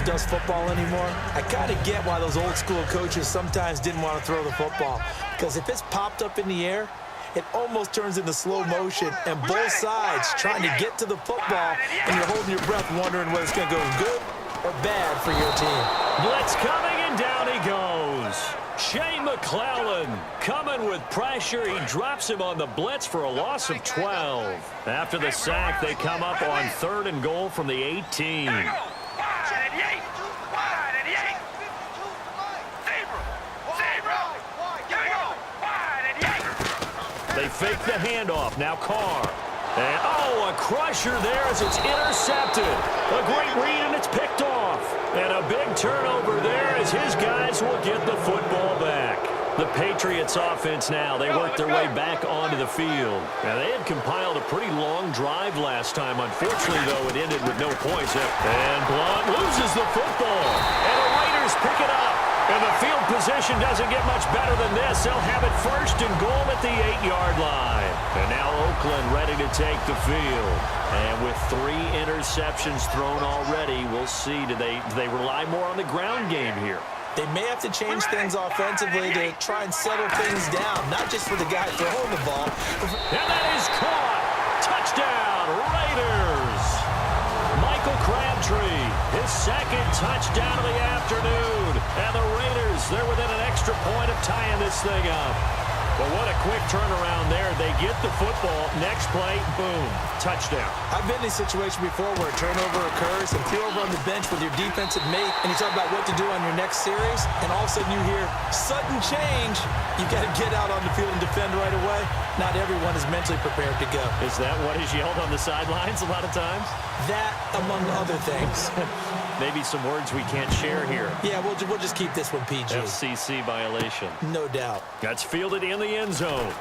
does football anymore, I kind of get why those old school coaches sometimes didn't want to throw the football. Because if it's popped up in the air, it almost turns into slow motion, and both sides trying to get to the football, and you're holding your breath wondering whether it's going to go good or bad for your team. Blitz coming, and down he goes. Shane McClellan coming with pressure. He drops him on the blitz for a loss of 12. After the sack, they come up on 3rd and goal from the 18. They fake the handoff. Now Carr. And, oh, a crusher there as it's intercepted. A great read, and it's picked off. And a big turnover there as his guys will get the football back. The Patriots offense now, they work their way back onto the field. Now, they had compiled a pretty long drive last time. Unfortunately, though, it ended with no points. And Blunt loses the football. And the Raiders pick it up. And the field position doesn't get much better than this. They'll have it 1st and goal at the 8-yard line. And now Oakland ready to take the field. And with 3 interceptions thrown already, we'll see. Do they rely more on the ground game here? They may have to change things offensively to try and settle things down, not just for the guy throwing the ball. And that is caught. Touchdown, Raiders. Michael Crabtree, his 2nd touchdown of the afternoon. And the Raiders, they're within an extra point of tying this thing up. But what a quick turnaround there. They get the football. Next play, boom, touchdown. I've been in a situation before where a turnover occurs and you're over on the bench with your defensive mate and you talk about what to do on your next series, and all of a sudden you hear sudden change. You got to get out on the field and defend right away. Not everyone is mentally prepared to go. Is that what is yelled on the sidelines a lot of times? That, among other things. Maybe some words we can't share here. Yeah, we'll just keep this one PG. FCC violation. No doubt. That's fielded in the end zone.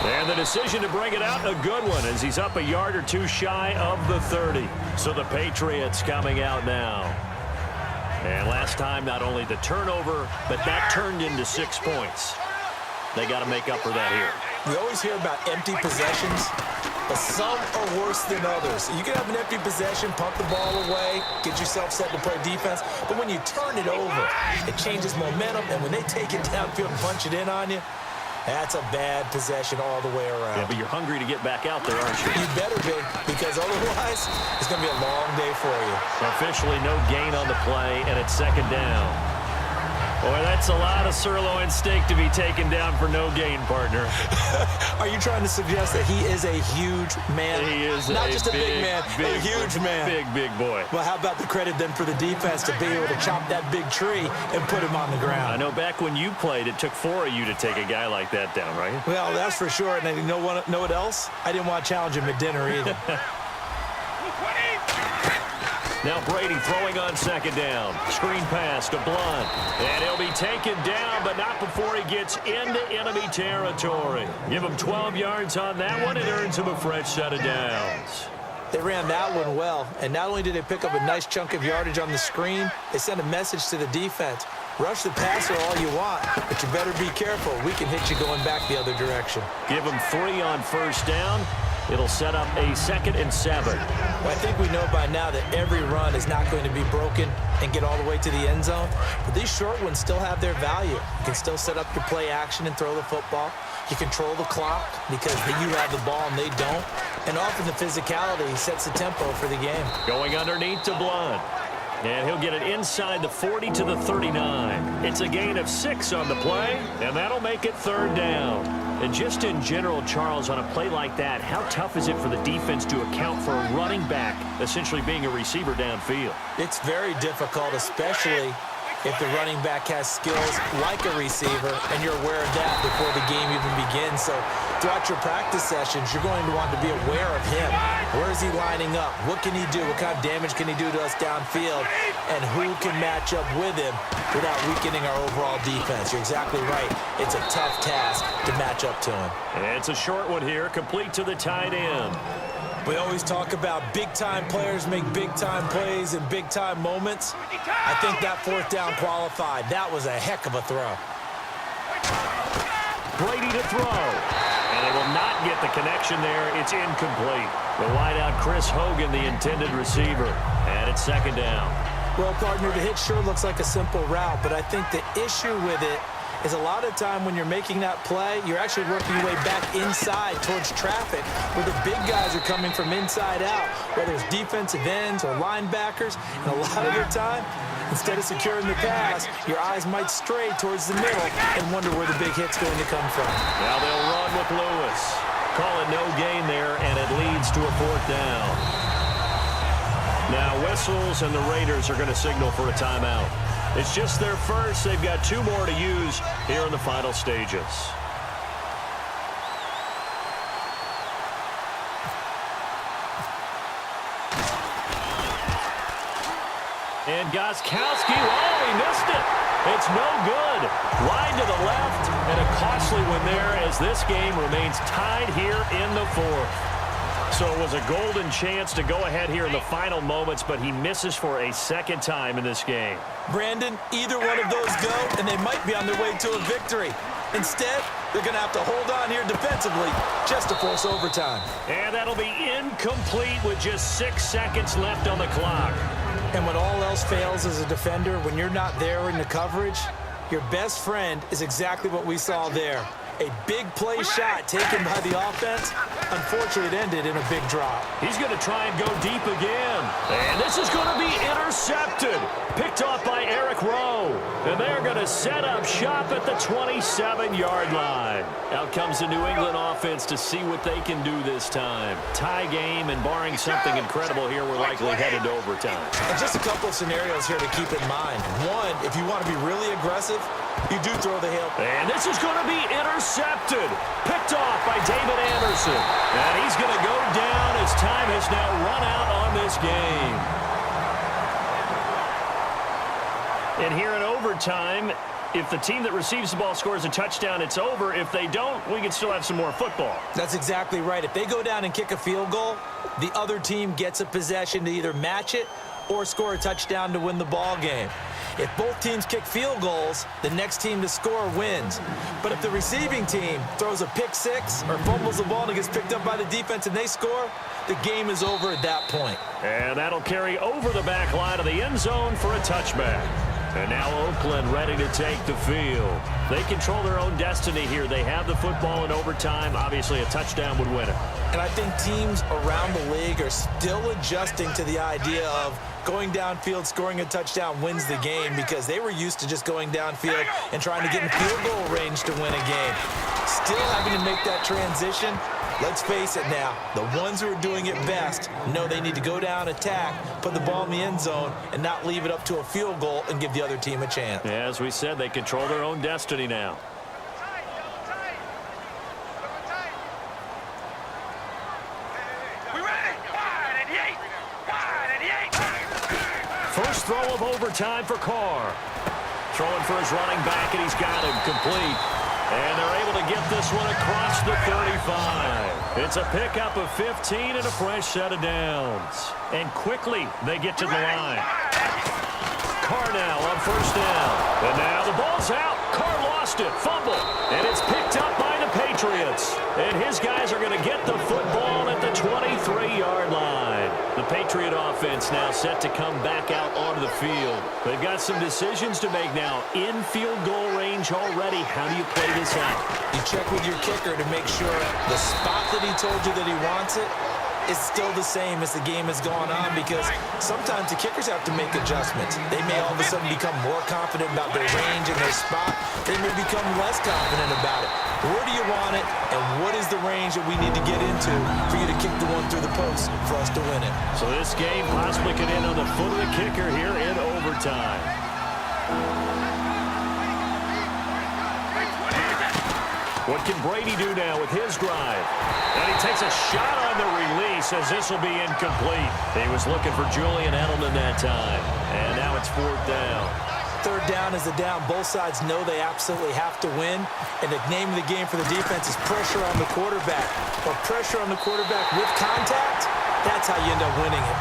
And the decision to bring it out, a good one, as he's up a yard or two shy of the 30. So the Patriots coming out now. And last time, not only the turnover, but that turned into 6 points. They got to make up for that here. We always hear about empty possessions, but some are worse than others. You can have an empty possession, pump the ball away, get yourself set to play defense, but when you turn it over, it changes momentum, and when they take it downfield and punch it in on you, that's a bad possession all the way around. Yeah, but you're hungry to get back out there, aren't you? You better be, because otherwise, it's going to be a long day for you. Officially no gain on the play, and it's 2nd down. Boy, that's a lot of sirloin steak to be taken down for no gain, partner. Are you trying to suggest that he is a huge man? He is not just a big man, a huge man. Big boy. Well, how about the credit then for the defense to be able to chop that big tree and put him on the ground? I know back when you played, it took 4 of you to take a guy like that down, right? Well, that's for sure. And you know what else? I didn't want to challenge him at dinner either. Now Brady throwing on 2nd down. Screen pass to Blunt. And he'll be taken down, but not before he gets into enemy territory. Give him 12 yards on that one. It earns him a fresh set of downs. They ran that one well, and not only did they pick up a nice chunk of yardage on the screen, they sent a message to the defense. Rush the passer all you want, but you better be careful. We can hit you going back the other direction. Give him 3 on 1st down. It'll set up a 2nd and 7. Well, I think we know by now that every run is not going to be broken and get all the way to the end zone. But these short ones still have their value. You can still set up your play action and throw the football. You control the clock because you have the ball and they don't. And often the physicality sets the tempo for the game. Going underneath to Blunt. And he'll get it inside the 40 to the 39. It's a gain of 6 on the play, and that'll make it 3rd down. And just in general, Charles, on a play like that, how tough is it for the defense to account for a running back essentially being a receiver downfield? It's very difficult, especially if the running back has skills like a receiver, and you're aware of that before the game even begins. So throughout your practice sessions, you're going to want to be aware of him. Where is he lining up? What can he do? What kind of damage can he do to us downfield? And who can match up with him without weakening our overall defense? You're exactly right. It's a tough task to match up to him. And it's a short one here, complete to the tight end. We always talk about big-time players make big-time plays in big-time moments. I think that 4th down qualified. That was a heck of a throw. Brady to throw. And they will not get the connection there. It's incomplete. The wideout, Chris Hogan, the intended receiver. And it's second down. Well, partner, the hit sure looks like a simple route, but I think the issue with it is a lot of time when you're making that play, you're actually working your way back inside towards traffic where the big guys are coming from inside out, whether it's defensive ends or linebackers. And a lot of the time, instead of securing the pass, your eyes might stray towards the middle and wonder where the big hit's going to come from. Now they'll run with Lewis. Call it no gain there, and it leads to a fourth down. Now whistles, and the Raiders are going to signal for a timeout. It's just their first. They've got 2 more to use here in the final stages. And Gostkowski, oh, he missed it. It's no good. Wide to the left, and a costly one there as this game remains tied here in the fourth. So it was a golden chance to go ahead here in the final moments, but he misses for a second time in this game. Brandon, either one of those go, and they might be on their way to a victory. Instead, they're going to have to hold on here defensively just to force overtime. And that'll be incomplete with just 6 seconds left on the clock. And when all else fails as a defender, when you're not there in the coverage, your best friend is exactly what we saw there. A big play shot taken by the offense. Unfortunately, it ended in a big drop. He's going to try and go deep again. And this is going to be intercepted. Picked off by Eric Rowe. And they're going to set up shop at the 27-yard line. Out comes the New England offense to see what they can do this time. Tie game, and barring something incredible here, we're likely headed to overtime. And just a couple of scenarios here to keep in mind. One, if you want to be really aggressive, you do throw the hail. And this is going to be intercepted. Picked off by David Anderson. And he's going to go down as time has now run out on this game. And here in overtime, if the team that receives the ball scores a touchdown, it's over. If they don't, we can still have some more football. That's exactly right. If they go down and kick a field goal, the other team gets a possession to either match it or score a touchdown to win the ball game. If both teams kick field goals, the next team to score wins. But if the receiving team throws a pick six or fumbles the ball and it gets picked up by the defense and they score, the game is over at that point. And that'll carry over the back line of the end zone for a touchback. And now Oakland ready to take the field. They control their own destiny here. They have the football in overtime. Obviously, a touchdown would win it. And I think teams around the league are still adjusting to the idea of going downfield, scoring a touchdown wins the game, because they were used to just going downfield and trying to get in field goal range to win a game. Still having to make that transition. Let's face it now, the ones who are doing it best know they need to go down, attack, put the ball in the end zone, and not leave it up to a field goal and give the other team a chance. Yeah, as we said, they control their own destiny now. First throw of overtime for Carr. Throwing for his running back, and he's got him complete. And they're able to get this one across the 35. It's a pickup of 15 and a fresh set of downs. And quickly, they get to the line. Carr now on first down. And now the ball's out. Carr lost it. Fumble. And it's picked up by the Patriots. And his guys are going to get the football at the 23-yard line. The Patriot offense now set to come back out onto the field. They've got some decisions to make now. In field goal range already. How do you play this out? You check with your kicker to make sure the spot that he told you that he wants it is still the same as the game has gone on, because sometimes the kickers have to make adjustments. They may all of a sudden become more confident about their range and their spot. They may become less confident about it. Where do you want it, and what is the range that we need to get into for you to kick the one through the post for us to win it? So this game possibly could end on the foot of the kicker here in overtime. What can Brady do now with his drive? And he takes a shot on the release as this will be incomplete. He was looking for Julian Edelman that time. And now it's fourth down. Third down is the down. Both sides know they absolutely have to win. And the name of the game for the defense is pressure on the quarterback. Or pressure on the quarterback with contact, that's how you end up winning it.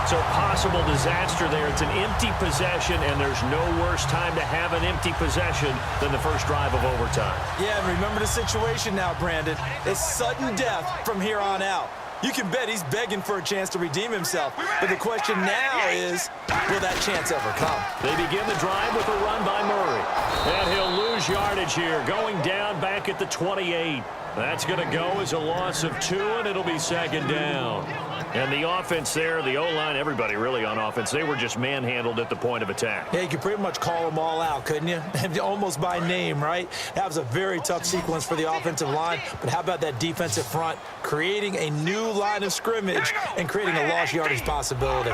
So possible disaster there. It's an empty possession, and there's no worse time to have an empty possession than the first drive of overtime. Yeah, and remember the situation now, Brandon. It's sudden death from here on out. You can bet he's begging for a chance to redeem himself. But the question now is, will that chance ever come? They begin the drive with a run by Murray. And he'll lose yardage here, going down back at the 28. That's going to go as a loss of 2, and it'll be second down. And the offense there, the O-line, everybody really on offense, they were just manhandled at the point of attack. Yeah, you could pretty much call them all out, couldn't you? Almost by name, right? That was a very tough sequence for the offensive line. But how about that defensive front creating a new line of scrimmage and creating a lost yardage possibility?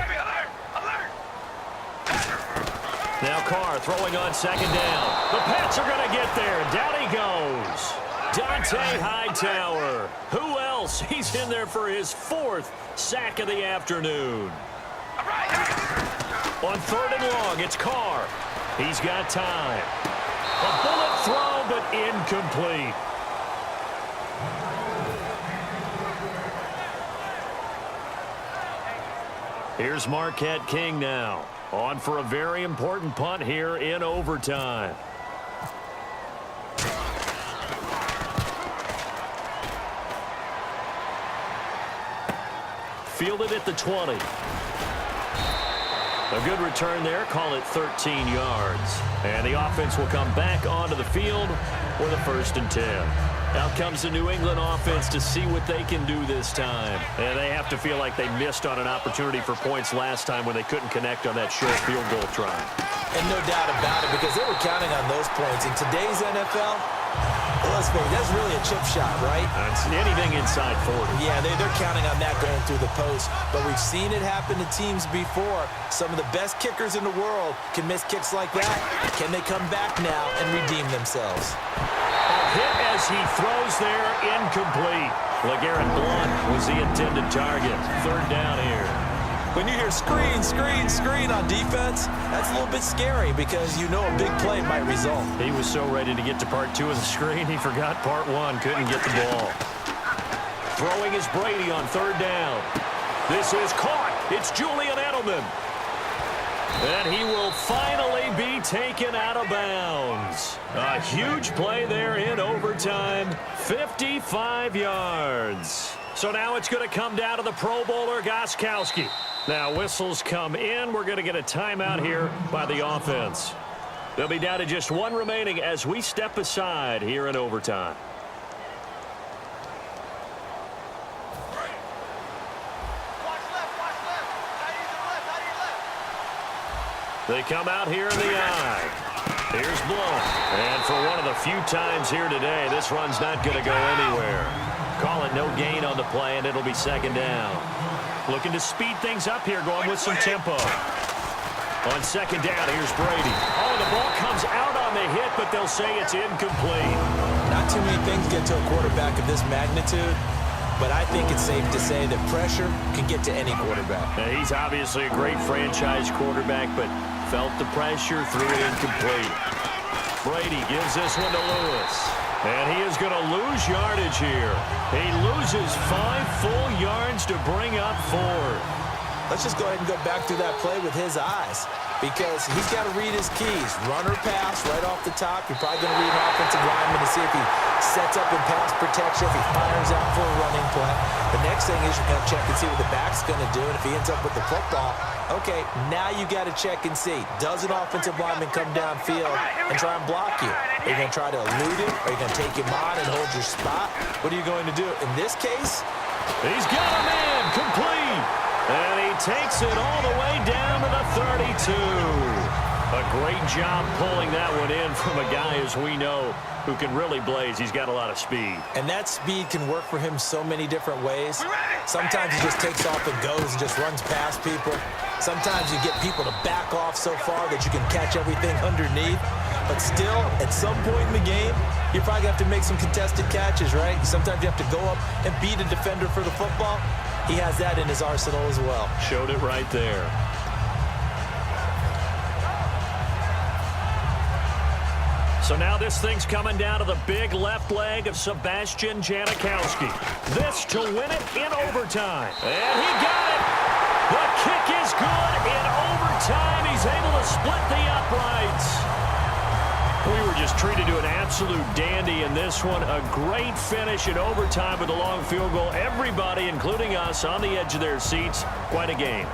Now Carr throwing on second down. The Pats are going to get there. Down he goes. Dante Hightower. Who else? He's in there for his 4th sack of the afternoon. On 3rd and long, it's Carr. He's got time. A bullet throw, but incomplete. Here's Marquette King now. On for a very important punt here in overtime. Fielded at the 20. A good return there. Call it 13 yards. And the offense will come back onto the field with a 1st and 10. Out comes the New England offense to see what they can do this time. And they have to feel like they missed on an opportunity for points last time when they couldn't connect on that short field goal try. And no doubt about it, because they were counting on those points. In today's NFL, let's face it, that's really a chip shot, right? It's anything inside 40. Yeah, they're counting on that going through the post. But we've seen it happen to teams before. Some of the best kickers in the world can miss kicks like that. Can they come back now and redeem themselves? A hit as he throws there, incomplete. LeGarrette Blount was the intended target. 3rd down here. When you hear screen, screen, screen on defense, that's a little bit scary because you know a big play might result. He was so ready to get to part 2 of the screen, he forgot part 1, couldn't get the ball. Throwing is Brady on 3rd down. This is caught. It's Julian Edelman. And he will finally be taken out of bounds. A huge play there in overtime. 55 yards. So now it's going to come down to the Pro Bowler, Gostkowski. Now whistles come in. We're going to get a timeout here by the offense. They'll be down to just 1 remaining as we step aside here in overtime. They come out here in the eye. Here's Blount. And for one of the few times here today, this run's not going to go anywhere. Call it no gain on the play, and it'll be second down. Looking to speed things up here, going with some tempo. On second down, here's Brady. Oh, the ball comes out on the hit, but they'll say it's incomplete. Not too many things get to a quarterback of this magnitude, but I think it's safe to say that pressure can get to any quarterback. Now, he's obviously a great franchise quarterback, but felt the pressure, threw it incomplete. Brady gives this one to Lewis. And he is going to lose yardage here. He loses 5 full yards to bring up 4. Let's just go ahead and go back through that play with his eyes, because he's got to read his keys. Run or pass right off the top. You're probably going to read an offensive lineman to see if he sets up in pass protection, if he fires out for a running play. The next thing is you're going to check and see what the back's going to do, and if he ends up with the football, okay, now you got to check and see. Does an offensive lineman come downfield and try and block you? Are you going to try to elude him? Are you going to take him on and hold your spot? What are you going to do? In this case, he's got a man complete. And he takes it all the way down to the 32. A great job pulling that one in from a guy, as we know, who can really blaze. He's got a lot of speed. And that speed can work for him so many different ways. Sometimes he just takes off and goes and just runs past people. Sometimes you get people to back off so far that you can catch everything underneath. But still, at some point in the game, you're probably going to have to make some contested catches, right? Sometimes you have to go up and beat a defender for the football. He has that in his arsenal as well. Showed it right there. So now this thing's coming down to the big left leg of Sebastian Janikowski. This to win it in overtime. And he got it. The kick is treated to an absolute dandy in this one. A great finish in overtime with a long field goal. Everybody, including us, on the edge of their seats. Quite a game.